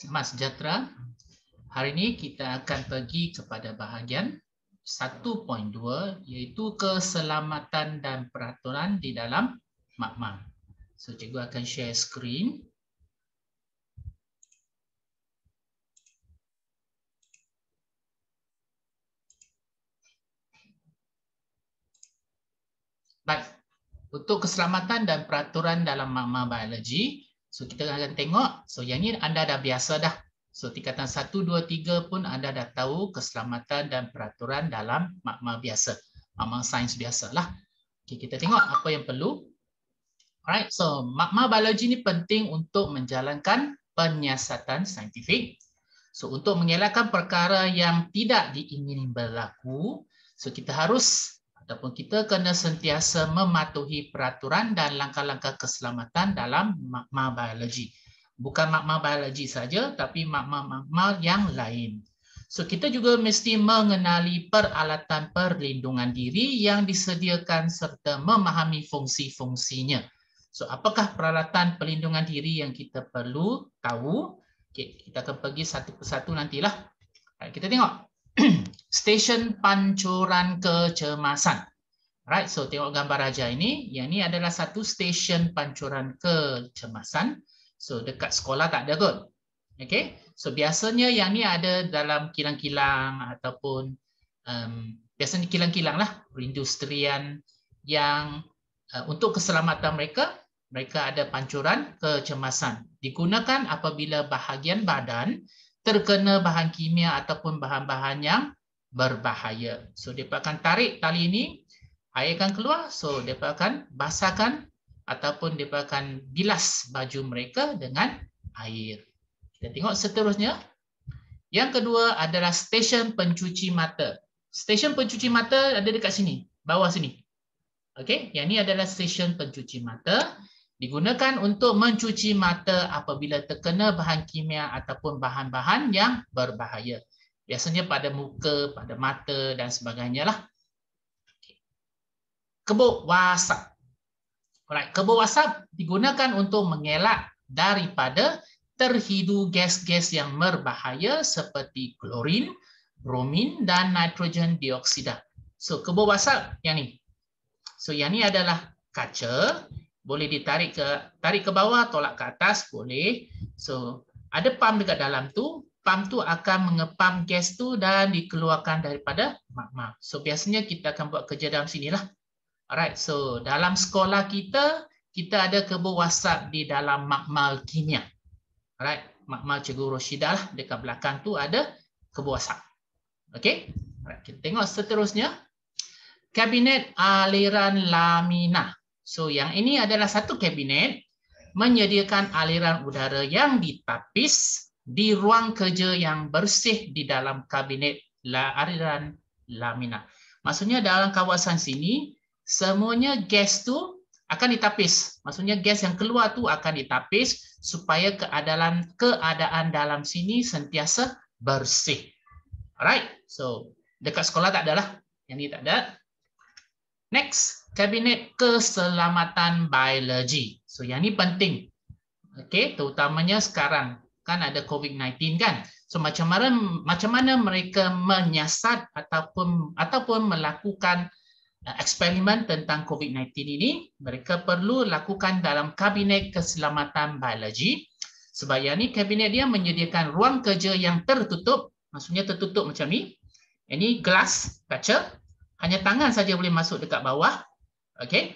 Selamat sejahtera. Hari ini kita akan pergi kepada bahagian 1.2 iaitu keselamatan dan peraturan di dalam makmal. So, cikgu akan share screen. Baik, untuk keselamatan dan peraturan dalam makmal biologi, so kita akan tengok, so yang ni anda dah biasa dah. So tingkatan 1, 2, 3 pun anda dah tahu keselamatan dan peraturan dalam makmal biasa. Makmal sains biasalah. Okay, kita tengok apa yang perlu. Alright, so makmal biologi ni penting untuk menjalankan penyiasatan saintifik. So untuk mengelakkan perkara yang tidak diingini berlaku, so kita harus ataupun kita kena sentiasa mematuhi peraturan dan langkah-langkah keselamatan dalam makmal biologi. Bukan makmal biologi saja, tapi makmal-makmal yang lain. So kita juga mesti mengenali peralatan perlindungan diri yang disediakan serta memahami fungsi-fungsinya. So apakah peralatan perlindungan diri yang kita perlu tahu? Okay, kita akan pergi satu persatu nantilah. Kita tengok stesen pancuran kecemasan. Right, so tengok gambar raja ini. Yang ini adalah satu stesen pancuran kecemasan. So dekat sekolah tak ada kot. Okay, so biasanya yang ni ada dalam kilang-kilang ataupun biasanya kilang-kilang lah, perindustrian yang untuk keselamatan mereka ada pancuran kecemasan. Digunakan apabila bahagian badan terkena bahan kimia ataupun bahan-bahan yang berbahaya. So, mereka akan tarik tali ini, air akan keluar. So, mereka akan basahkan ataupun mereka akan bilas baju mereka dengan air. Kita tengok seterusnya. Yang kedua adalah stesen pencuci mata. Stesen pencuci mata ada dekat sini, bawah sini. Okey, yang ini adalah stesen pencuci mata. Digunakan untuk mencuci mata apabila terkena bahan kimia ataupun bahan-bahan yang berbahaya. Biasanya pada muka, pada mata dan sebagainya lah. Kebuk wasap. Alright, kebuk wasap digunakan untuk mengelak daripada terhidu gas-gas yang berbahaya seperti klorin, bromin dan nitrogen dioksida. So, kebuk wasap yang ni. So, yang ni adalah kaca. Boleh ditarik ke bawah, tolak ke atas, boleh. So, ada pump dekat dalam tu. Pump tu akan mengepam gas tu dan dikeluarkan daripada makmal. So, biasanya kita akan buat kerja dalam sinilah. Alright, so dalam sekolah kita ada kebuk wasap di dalam makmal kimia. Alright, makmal Cikgu Roshidah lah. Dekat belakang tu ada kebuk wasap. Okey, alright, kita tengok seterusnya. Kabinet aliran lamina. So, yang ini adalah satu kabinet menyediakan aliran udara yang ditapis di ruang kerja yang bersih di dalam kabinet aliran lamina. Maksudnya dalam kawasan sini, semuanya gas tu akan ditapis. Maksudnya gas yang keluar tu akan ditapis supaya keadaan dalam sini sentiasa bersih. Alright, so dekat sekolah tak ada lah. Yang ni tak ada. Next, kabinet keselamatan biologi. So, yang ni penting. Okey, terutamanya sekarang kan ada COVID-19 kan. So, macam mana mereka menyiasat ataupun melakukan eksperimen tentang COVID-19 ini, mereka perlu lakukan dalam kabinet keselamatan biologi. Sebab yang ni kabinet dia menyediakan ruang kerja yang tertutup, maksudnya tertutup macam ni. Ini gelas, kaca. Hanya tangan saja boleh masuk dekat bawah. Okey.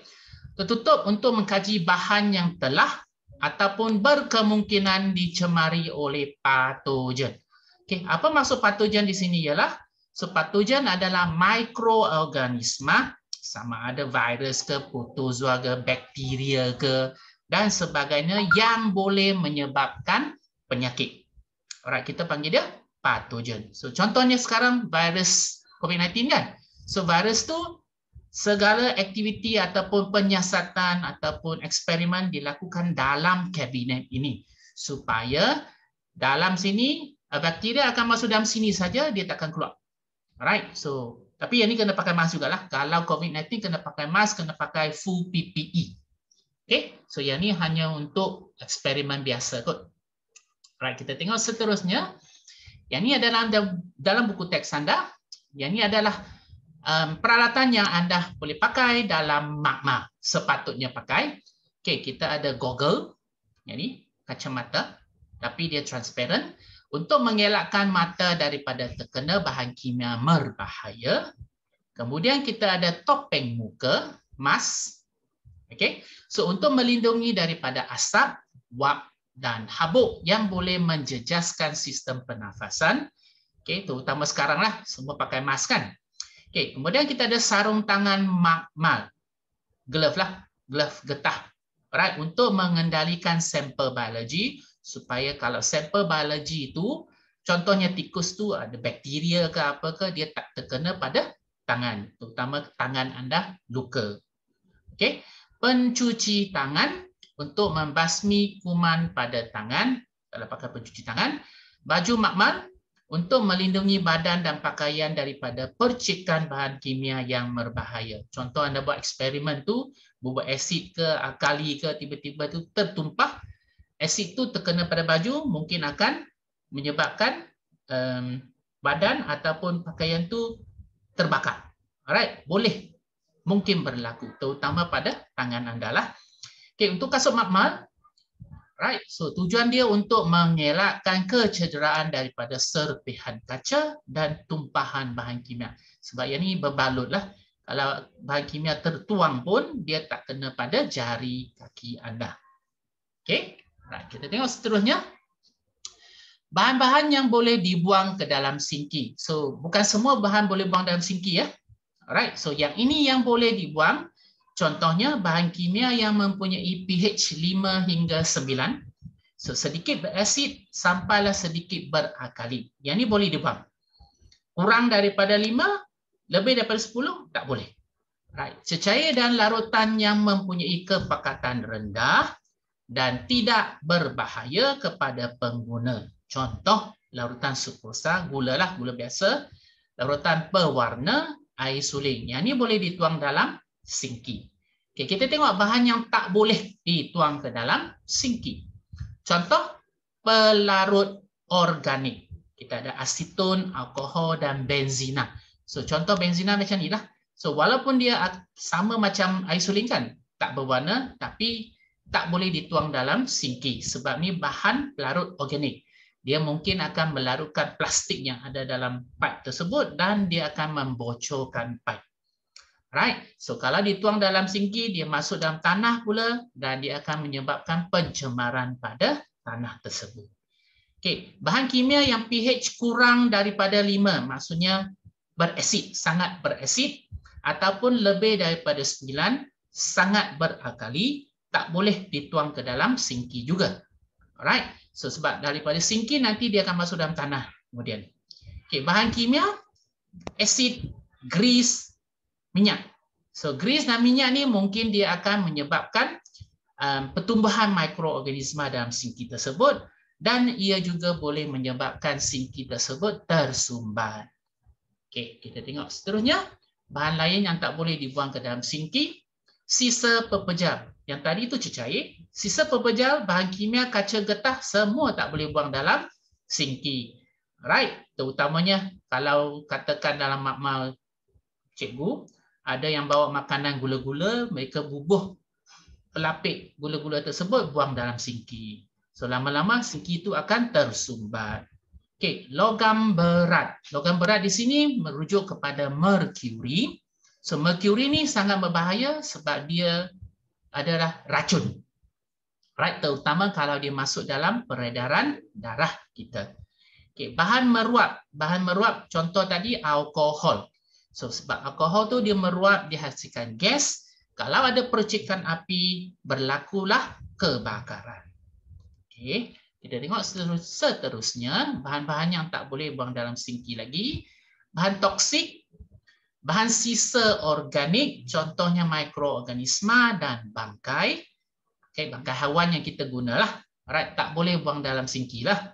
Tertutup untuk mengkaji bahan yang telah ataupun berkemungkinan dicemari oleh patogen. Okey, apa maksud patogen di sini ialah patogen adalah mikroorganisma, sama ada virus ke, protozoa ke, bakteria ke dan sebagainya yang boleh menyebabkan penyakit. Alright, kita panggil dia patogen. So contohnya sekarang virus COVID-19 kan. So virus tu segala aktiviti ataupun penyiasatan ataupun eksperimen dilakukan dalam kabinet ini supaya dalam sini bakteria akan masuk dalam sini saja, dia takkan keluar. Alright, so tapi yang ni kena pakai mask jugalah. Kalau COVID-19 kena pakai mask, kena pakai full PPE. Okay, so yang ni hanya untuk eksperimen biasa kot. Right, kita tengok seterusnya. Yang ini adalah dalam buku teks anda. Yang ini adalah peralatan yang anda boleh pakai dalam makmal. Sepatutnya pakai. Okey, kita ada goggle. Yang ini kacamata, tapi dia transparent untuk mengelakkan mata daripada terkena bahan kimia berbahaya. Kemudian kita ada topeng muka, mask. Okey. So untuk melindungi daripada asap, wap dan habuk yang boleh menjejaskan sistem pernafasan. Okey, terutama sekarang lah semua pakai mask kan. Okey, kemudian kita ada sarung tangan makmal. Glove lah, glove getah. Alright, untuk mengendalikan sampel biologi supaya kalau sampel biologi itu contohnya tikus tu ada bakteria ke apa ke dia tak terkena pada tangan, terutama tangan anda luka. Okey, pencuci tangan untuk membasmi kuman pada tangan, kalau pakai pencuci tangan, baju makmal untuk melindungi badan dan pakaian daripada percikan bahan kimia yang berbahaya. Contoh anda buat eksperimen tu, buat asid ke, alkali ke, tiba-tiba tu tertumpah, asid tu terkena pada baju, mungkin akan menyebabkan badan ataupun pakaian tu terbakar. Alright, boleh mungkin berlaku, terutama pada tangan anda lah. Okay, untuk kasut makmal, right, so tujuan dia untuk mengelakkan kecederaan daripada serpihan kaca dan tumpahan bahan kimia. Sebab yang ni berbalut lah. Kalau bahan kimia tertuang pun, dia tak kena pada jari kaki anda. Okay, right, kita tengok seterusnya. Bahan-bahan yang boleh dibuang ke dalam sinki. So, bukan semua bahan boleh buang dalam sinki ya. Alright, so yang ini yang boleh dibuang. Contohnya bahan kimia yang mempunyai pH 5 hingga 9. So sedikit berasid sampailah sedikit berakali. Yang ini boleh dibuang. Kurang daripada 5, lebih daripada 10 tak boleh. Right. Cecair dan larutan yang mempunyai kepekatan rendah dan tidak berbahaya kepada pengguna. Contoh larutan sukrosa, gula lah, gula biasa, larutan pewarna, air suling. Yang ini boleh dituang dalam sinki. Okay, kita tengok bahan yang tak boleh dituang ke dalam sinki. Contoh pelarut organik. Kita ada aseton, alkohol dan benzina. So contoh benzina macam ni lah. So walaupun dia sama macam air suling kan, tak berwarna, tapi tak boleh dituang dalam sinki sebab ni bahan pelarut organik. Dia mungkin akan melarutkan plastik yang ada dalam pipe tersebut dan dia akan membocorkan pipe. Right. So kalau dituang dalam sinki, dia masuk dalam tanah pula dan dia akan menyebabkan pencemaran pada tanah tersebut. Okey, bahan kimia yang pH kurang daripada 5, maksudnya berasid, sangat berasid ataupun lebih daripada 9, sangat berakali, tak boleh dituang ke dalam sinki juga. Alright. So sebab daripada sinki nanti dia akan masuk dalam tanah kemudian. Okey, bahan kimia, asid, grease, minyak. So grease dan minyak ni mungkin dia akan menyebabkan pertumbuhan mikroorganisma dalam sinki tersebut dan ia juga boleh menyebabkan sinki tersebut tersumbat. Okey, kita tengok seterusnya. Bahan lain yang tak boleh dibuang ke dalam sinki, sisa pepejal. Yang tadi itu cecair, sisa pepejal, bahan kimia, kaca getah, semua tak boleh buang dalam sinki. Right, terutamanya kalau katakan dalam makmal cikgu, ada yang bawa makanan gula-gula, mereka bubuh pelapik gula-gula tersebut, buang dalam sinki. So lama-lama sinki itu akan tersumbat. Okey, logam berat. Logam berat di sini merujuk kepada merkuri. So merkuri ni sangat berbahaya sebab dia adalah racun. Right, terutama kalau dia masuk dalam peredaran darah kita. Okey, bahan meruap. Bahan meruap contoh tadi alkohol. So sebab alkohol tu dia meruap, dihasilkan gas. Kalau ada percikan api, berlakulah kebakaran. Okey, kita tengok seterusnya bahan-bahan yang tak boleh buang dalam sinki lagi. Bahan toksik, bahan sisa organik, contohnya mikroorganisma dan bangkai. Okey, bangkai haiwan yang kita gunalah. Alright, tak boleh buang dalam sinki lah.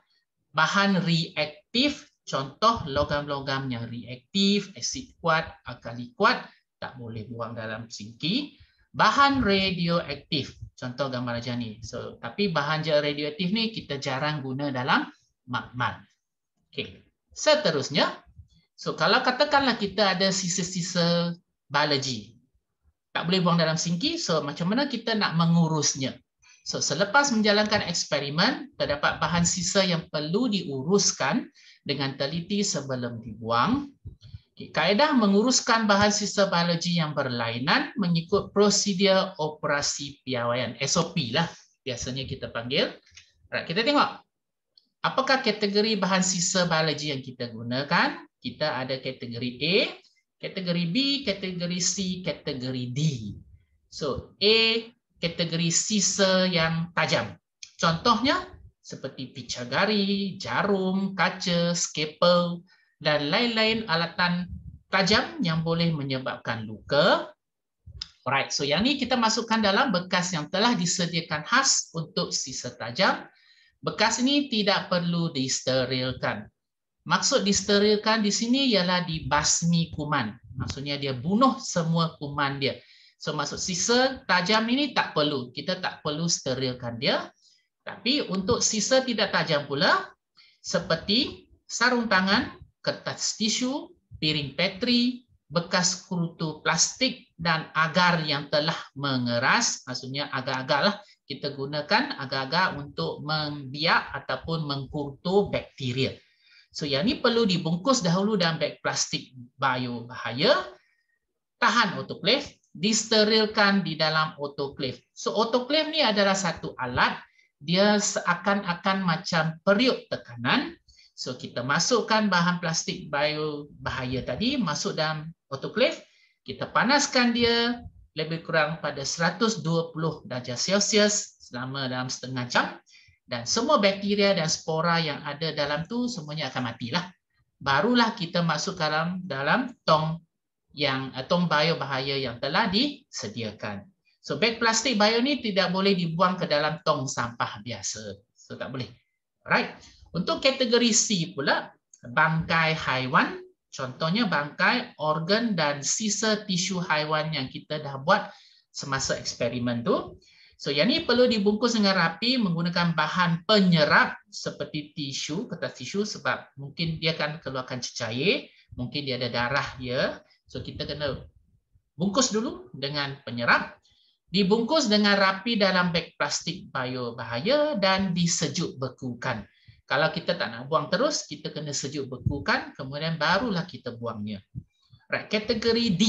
Bahan reaktif, contoh logam-logam yang reaktif, asid kuat, alkali kuat, tak boleh buang dalam sinki. bahan radioaktif. Contoh gambar macam ni. So, tapi bahan radioaktif ni kita jarang guna dalam makmal. Okey. Seterusnya, so kalau katakanlah kita ada sisa-sisa biologi, tak boleh buang dalam sinki, so macam mana kita nak mengurusnya? So, selepas menjalankan eksperimen, terdapat bahan sisa yang perlu diuruskan dengan teliti sebelum dibuang. Kaedah menguruskan bahan sisa biologi yang berlainan mengikut prosedur operasi piawaian, SOP lah biasanya kita panggil. Kita tengok apakah kategori bahan sisa biologi yang kita gunakan. Kita ada kategori A, kategori B, kategori C, kategori D. So A, kategori sisa yang tajam. Contohnya seperti picagari, jarum, kaca, scalpel, dan lain-lain alatan tajam yang boleh menyebabkan luka. Alright, so yang ni kita masukkan dalam bekas yang telah disediakan khas untuk sisa tajam. Bekas ini tidak perlu disterilkan. Maksud disterilkan di sini ialah dibasmi kuman. Maksudnya dia bunuh semua kuman dia. So maksud sisa tajam ini tak perlu. Kita tak perlu sterilkan dia. Tapi untuk sisa tidak tajam pula, seperti sarung tangan, kertas tisu, piring petri, bekas kurutu plastik dan agar yang telah mengeras, maksudnya agar-agar lah kita gunakan agar-agar untuk membiak ataupun mengkurutu bakteria. So yang ni perlu dibungkus dahulu dalam beg plastik biobahaya, tahan autoclave, disterilkan di dalam autoclave. So autoclave ni adalah satu alat, dia seakan-akan macam periuk tekanan. So kita masukkan bahan plastik biobahaya tadi masuk dalam autoclave, kita panaskan dia lebih kurang pada 120 darjah Celsius selama dalam setengah jam. Dan semua bakteria dan spora yang ada dalam tu semuanya akan matilah. Barulah kita masuk dalam tong biobahaya yang telah disediakan. So beg plastik bio ni tidak boleh dibuang ke dalam tong sampah biasa. So tak boleh. Alright. Untuk kategori C pula, bangkai haiwan. Contohnya bangkai, organ dan sisa tisu haiwan yang kita dah buat semasa eksperimen tu. So yang ni perlu dibungkus dengan rapi menggunakan bahan penyerap seperti tisu, kertas tisu, sebab mungkin dia akan keluarkan cecair, mungkin dia ada darah dia. So kita kena bungkus dulu dengan penyerap, dibungkus dengan rapi dalam beg plastik biobahaya dan disejuk bekukan. Kalau kita tak nak buang terus, kita kena sejuk bekukan, kemudian barulah kita buangnya. Right, kategori D,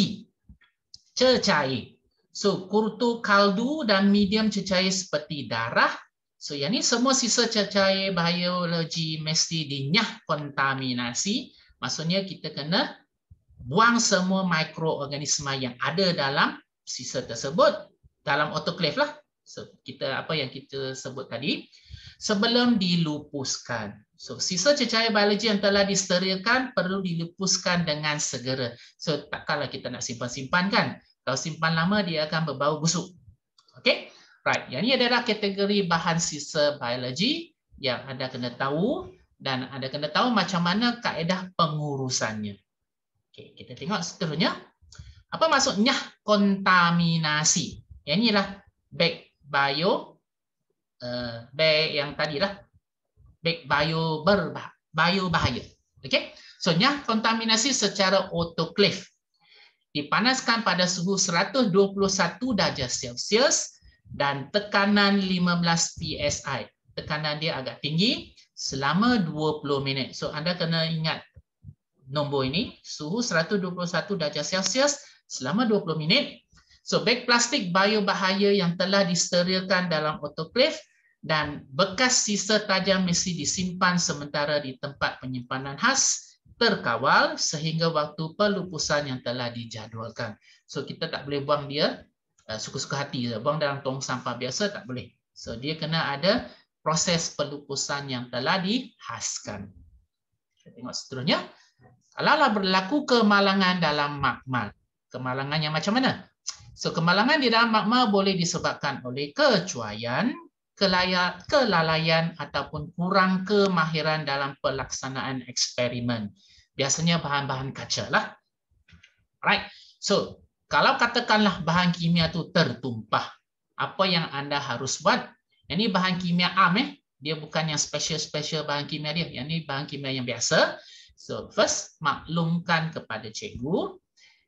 cecair. So, kurutu kaldu dan medium cecair seperti darah. So, yang ni semua sisa cecair biologi mesti dinyah kontaminasi. Maksudnya kita kena buang semua mikroorganisma yang ada dalam sisa tersebut dalam autoclave lah. So, apa yang kita sebut tadi sebelum dilupuskan. So, sisa cecair biologi yang telah disterilkan perlu dilupuskan dengan segera. So, takkanlah kita nak simpan-simpan kan? Kalau simpan lama, dia akan berbau busuk. Okay? Right. Yang ini adalah kategori bahan sisa biologi yang anda kena tahu dan anda kena tahu macam mana kaedah pengurusannya. Okay, kita tengok seterusnya. Apa maksudnya kontaminasi? Yang inilah beg beg yang tadilah. Beg biobahaya. Okay? So, kontaminasi secara autoclave. Dipanaskan pada suhu 121 darjah Celsius dan tekanan 15 PSI. Tekanan dia agak tinggi selama 20 minit. So anda kena ingat nombor ini, suhu 121 darjah Celsius selama 20 minit. So beg plastik biobahaya yang telah disterilkan dalam autoclave dan bekas sisa tajam mesti disimpan sementara di tempat penyimpanan khas terkawal sehingga waktu pelupusan yang telah dijadualkan. So kita tak boleh buang dia suka-suka hati, buang dalam tong sampah biasa tak boleh. So dia kena ada proses pelupusan yang telah dihaskan. Kita tengok seterusnya. Kalaulah berlaku kemalangan dalam makmal. Kemalangan yang macam mana? So kemalangan di dalam makmal boleh disebabkan oleh kecuaian, kelalaian ataupun kurang kemahiran dalam pelaksanaan eksperimen. Biasanya bahan-bahan kaca lah. Right. So, Kalau katakanlah bahan kimia itu tertumpah, apa yang Anda harus buat? Ini bahan kimia am, dia bukan yang special bahan kimia dia. Yang ini bahan kimia yang biasa. So first, maklumkan kepada cikgu,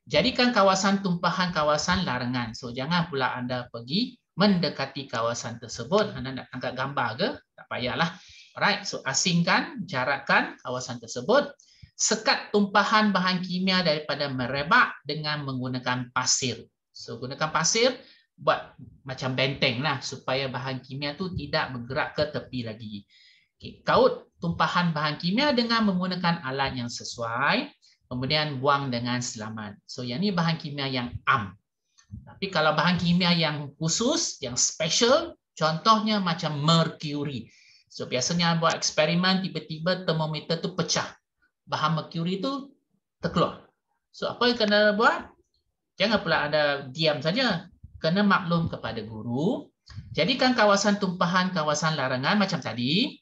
jadikan kawasan tumpahan kawasan larangan. So jangan pula Anda pergi mendekati kawasan tersebut. Anda nak angkat gambar ke? Tak payahlah. Alright, so asingkan, jarakkan kawasan tersebut. Sekat tumpahan bahan kimia daripada merebak dengan menggunakan pasir. So gunakan pasir buat macam benteng lah supaya bahan kimia tu tidak bergerak ke tepi lagi. Okay. Kaut tumpahan bahan kimia dengan menggunakan alat yang sesuai, kemudian buang dengan selamat. So yang ni bahan kimia yang am. Tapi kalau bahan kimia yang khusus, yang special, contohnya macam merkuri. So biasanya buat eksperimen, tiba-tiba termometer tu pecah. Bahan merkuri itu terkeluar. So apa yang kena buat? Jangan pula Anda diam saja. Kena maklum kepada guru. Jadikan kawasan tumpahan kawasan larangan macam tadi.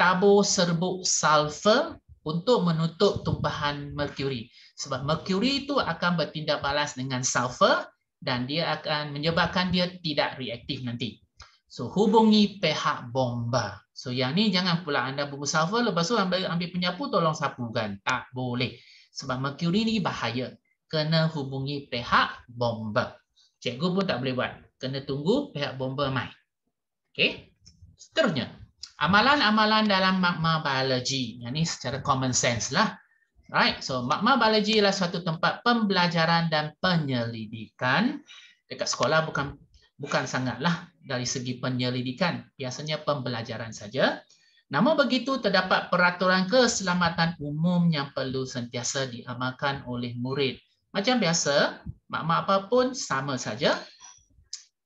Tabur serbuk sulfur untuk menutup tumpahan merkuri. Sebab merkuri itu akan bertindak balas dengan sulfur dan dia akan menyebabkan dia tidak reaktif nanti. So hubungi pihak bomba. So yang ni jangan pula Anda bubuh sulfur lepas tu ambil penyapu tolong sapukan. Tak boleh. Sebab merkuri ni bahaya. Kena hubungi pihak bomba. Cikgu pun tak boleh buat. Kena tunggu pihak bomba mai. Okey. Seterusnya, amalan-amalan dalam magma biology. Yang ni secara common sense lah. Right. So magma biology ialah suatu tempat pembelajaran dan penyelidikan. Dekat sekolah bukan sangatlah dari segi penyelidikan, biasanya pembelajaran saja. Namun begitu terdapat peraturan keselamatan umum yang perlu sentiasa diamalkan oleh murid. Macam biasa, magma apapun sama saja.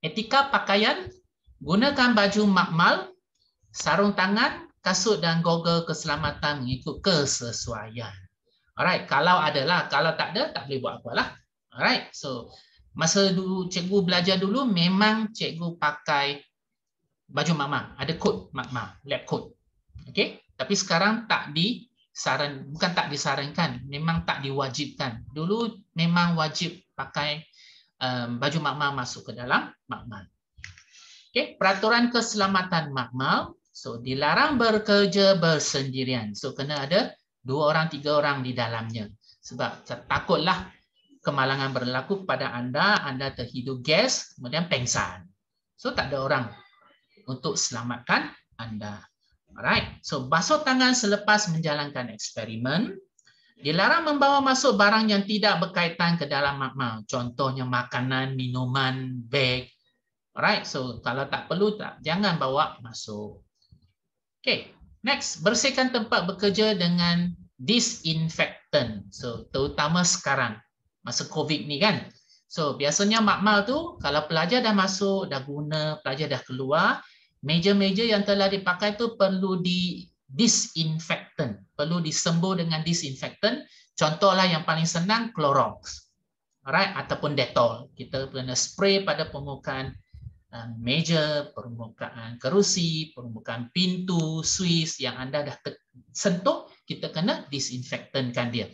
Etika pakaian, gunakan baju makmal, sarung tangan, kasut dan goggle keselamatan mengikut kesesuaian. Alright, kalau adalah, kalau tak ada tak boleh buat apalah. Alright, so masa dulu cikgu belajar dulu memang cikgu pakai baju makmal, ada kod makmal, lab coat. Okey, tapi sekarang bukan tak disarankan, memang tak diwajibkan. Dulu memang wajib pakai baju makmal masuk ke dalam makmal. Okey, peraturan keselamatan makmal, so dilarang bekerja bersendirian. So kena ada 2 orang 3 orang di dalamnya. Sebab takutlah kemalangan berlaku kepada anda terhidu gas, kemudian pengsan. So tak ada orang untuk selamatkan anda. Alright, so basuh tangan selepas menjalankan eksperimen. Dilarang membawa masuk barang yang tidak berkaitan ke dalam makmal. Contohnya makanan, minuman, beg. Alright, so kalau tak perlu, jangan bawa masuk. Okay, next, bersihkan tempat bekerja dengan disinfektan. So terutama sekarang. Masa COVID ni kan. So biasanya makmal tu kalau pelajar dah masuk, dah guna, pelajar dah keluar, meja-meja yang telah dipakai tu perlu disinfektan, perlu disembuh dengan disinfektan. Contohlah yang paling senang Clorox. Alright, ataupun Dettol. Kita kena spray pada permukaan meja, permukaan kerusi, permukaan pintu, suis yang anda dah sentuh, kita kena disinfektankan dia.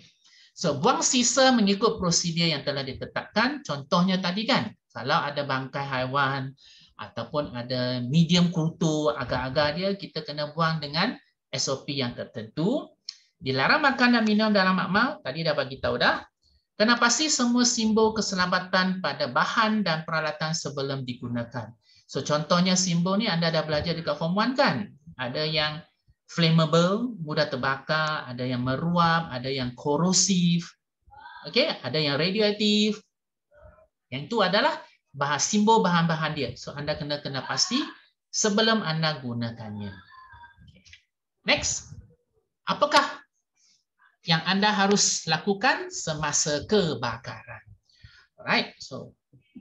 So, buang sisa mengikut prosedur yang telah ditetapkan. Contohnya tadi kan, kalau ada bangkai haiwan ataupun ada medium kutu, agar-agar dia, kita kena buang dengan SOP yang tertentu. Dilarang makan dan minum dalam makmal, tadi dah bagi tahu dah. Kena pasti semua simbol keselamatan pada bahan dan peralatan sebelum digunakan. So, contohnya simbol ni anda dah belajar dekat Form 1 kan? Ada yang flammable, mudah terbakar, ada yang meruap, ada yang korosif, okay? Ada yang radioaktif. Yang itu adalah simbol bahan-bahan dia. So anda kena pasti sebelum anda gunakannya. Next, apakah yang anda harus lakukan semasa kebakaran? Alright, so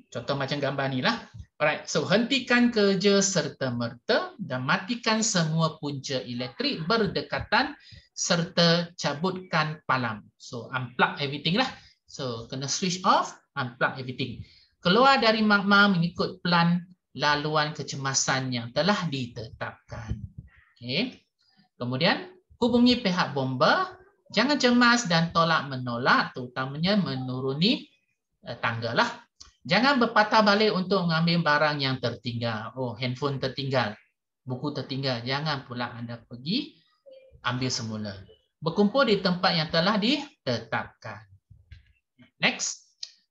contoh macam gambar ni lah. Alright, so hentikan kerja serta-merta dan matikan semua punca elektrik berdekatan serta cabutkan palang. So unplug everything lah. So kena switch off, unplug everything. Keluar dari magma mengikut plan laluan kecemasan yang telah ditetapkan. Okay. Kemudian hubungi pihak bomba. Jangan cemas dan tolak menolak, terutamanya menuruni tangga lah. Jangan berpatah balik untuk mengambil barang yang tertinggal. Oh, handphone tertinggal, buku tertinggal. Jangan pula anda pergi ambil semula. Berkumpul di tempat yang telah ditetapkan. Next,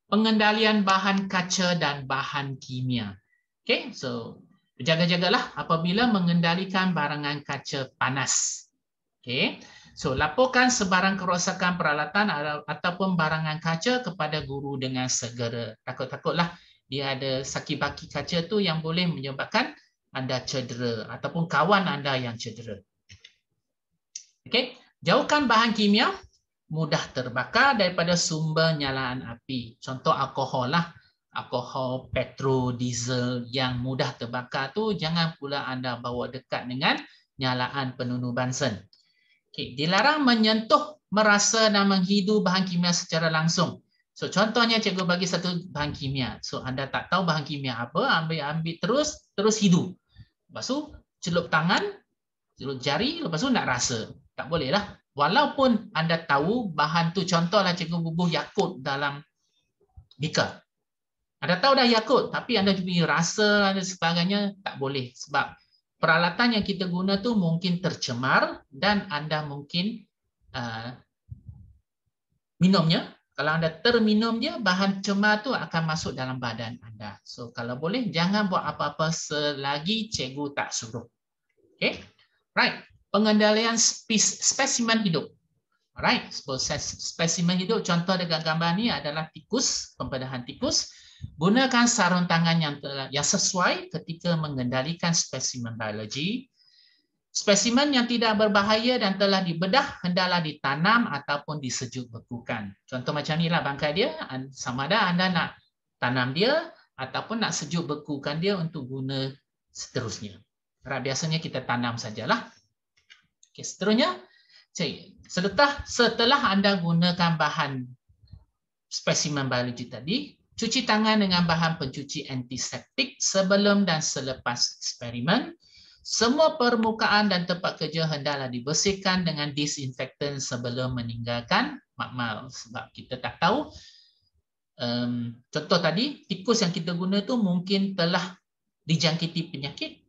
pengendalian bahan kaca dan bahan kimia. Okay, so berjaga-jagalah apabila mengendalikan barangan kaca panas. Okay, so laporkan sebarang kerosakan peralatan ataupun barangan kaca kepada guru dengan segera. Takut-takutlah dia ada saki-baki kaca tu yang boleh menyebabkan anda cedera ataupun kawan anda yang cedera. Okay, jauhkan bahan kimia mudah terbakar daripada sumber nyalaan api. Contoh alkohol lah. Alkohol, petrol, diesel yang mudah terbakar tu jangan pula anda bawa dekat dengan nyalaan penunuh bansen. Okay. Dilarang menyentuh, merasa dan menghidu bahan kimia secara langsung. So contohnya cikgu bagi satu bahan kimia. So anda tak tahu bahan kimia apa, ambil terus hidu. Lepas tu celup tangan, celup jari, lepas tu nak rasa. Tak boleh lah. Walaupun anda tahu bahan tu, contohlah cikgu bubuh Yakult dalam beaker. Anda tahu dah Yakult, tapi anda punya rasa dan sebagainya, tak boleh. Sebab peralatan yang kita guna tu mungkin tercemar dan anda mungkin minumnya. Kalau anda terminum dia, bahan cemar tu akan masuk dalam badan anda. So kalau boleh, jangan buat apa-apa selagi cikgu tak suruh. Okay? Right. Pengendalian spesimen hidup. Alright, spesimen hidup, contoh dekat gambar ni adalah tikus, pembedahan tikus. Gunakan sarung tangan yang sesuai ketika mengendalikan spesimen biologi. Spesimen yang tidak berbahaya dan telah dibedah hendaklah ditanam ataupun disejuk bekukan. Contoh macam ni lah bangkai dia, sama ada anda nak tanam dia ataupun nak sejuk bekukan dia untuk guna seterusnya. Biasanya kita tanam sajalah. Okay, seterusnya, setelah anda gunakan bahan spesimen biologi tadi, cuci tangan dengan bahan pencuci antiseptik sebelum dan selepas eksperimen. Semua permukaan dan tempat kerja hendaklah dibersihkan dengan disinfektan sebelum meninggalkan makmal. Sebab kita tak tahu, contoh tadi, tikus yang kita guna tu mungkin telah dijangkiti penyakit.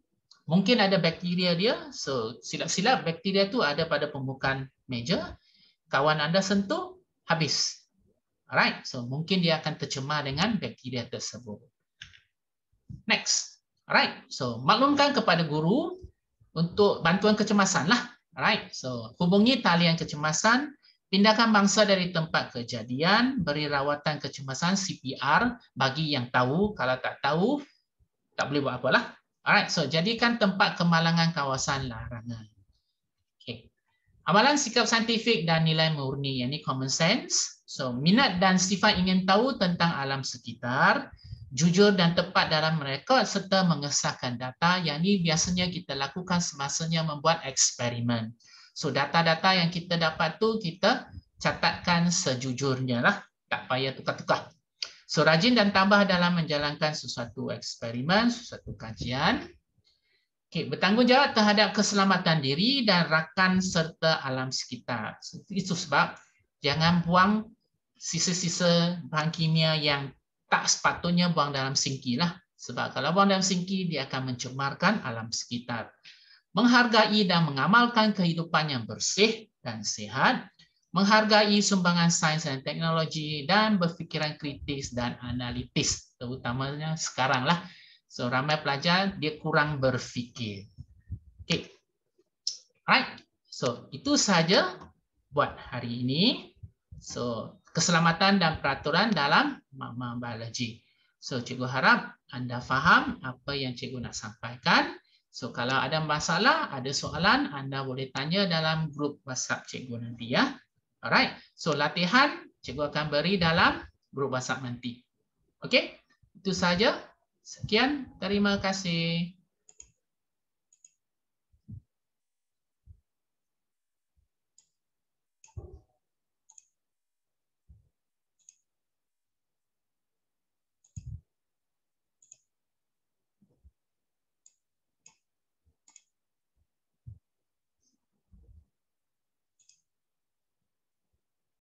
Mungkin ada bakteria dia, so silap-silap bakteria tu ada pada permukaan meja, kawan anda sentuh, habis. Alright, so mungkin dia akan tercemar dengan bakteria tersebut. Next, alright, so maklumkan kepada guru untuk bantuan kecemasan lah. Alright, so hubungi talian kecemasan, pindahkan mangsa dari tempat kejadian, beri rawatan kecemasan CPR bagi yang tahu, kalau tak tahu, tak boleh buat apalah. Alright, so jadikan tempat kemalangan kawasan larangan. Okay. Amalan sikap saintifik dan nilai murni, yang ini common sense. So, minat dan sifat ingin tahu tentang alam sekitar, jujur dan tepat dalam merekod serta mengesahkan data, yang ini biasanya kita lakukan semasanya membuat eksperimen. So, data-data yang kita dapat tu kita catatkan sejujurnya lah, tak payah tukar-tukar. So, rajin dan tabah dalam menjalankan sesuatu eksperimen, sesuatu kajian. Okay, bertanggungjawab terhadap keselamatan diri dan rakan serta alam sekitar. Itu sebab jangan buang sisa-sisa bahan kimia yang tak sepatutnya buang dalam sinki lah. Sebab kalau buang dalam sinki, dia akan mencemarkan alam sekitar. Menghargai dan mengamalkan kehidupan yang bersih dan sehat. Menghargai sumbangan sains dan teknologi dan berfikiran kritis dan analitis, terutamanya sekarang lah. So ramai pelajar dia kurang berfikir. Okay, right. So itu sahaja buat hari ini. So keselamatan dan peraturan dalam makmal biologi. So cikgu harap anda faham apa yang cikgu nak sampaikan. So kalau ada masalah, ada soalan, anda boleh tanya dalam grup WhatsApp cikgu nanti ya. Alright, so latihan cikgu akan beri dalam grup WhatsApp nanti. Okey, itu sahaja. Sekian, terima kasih.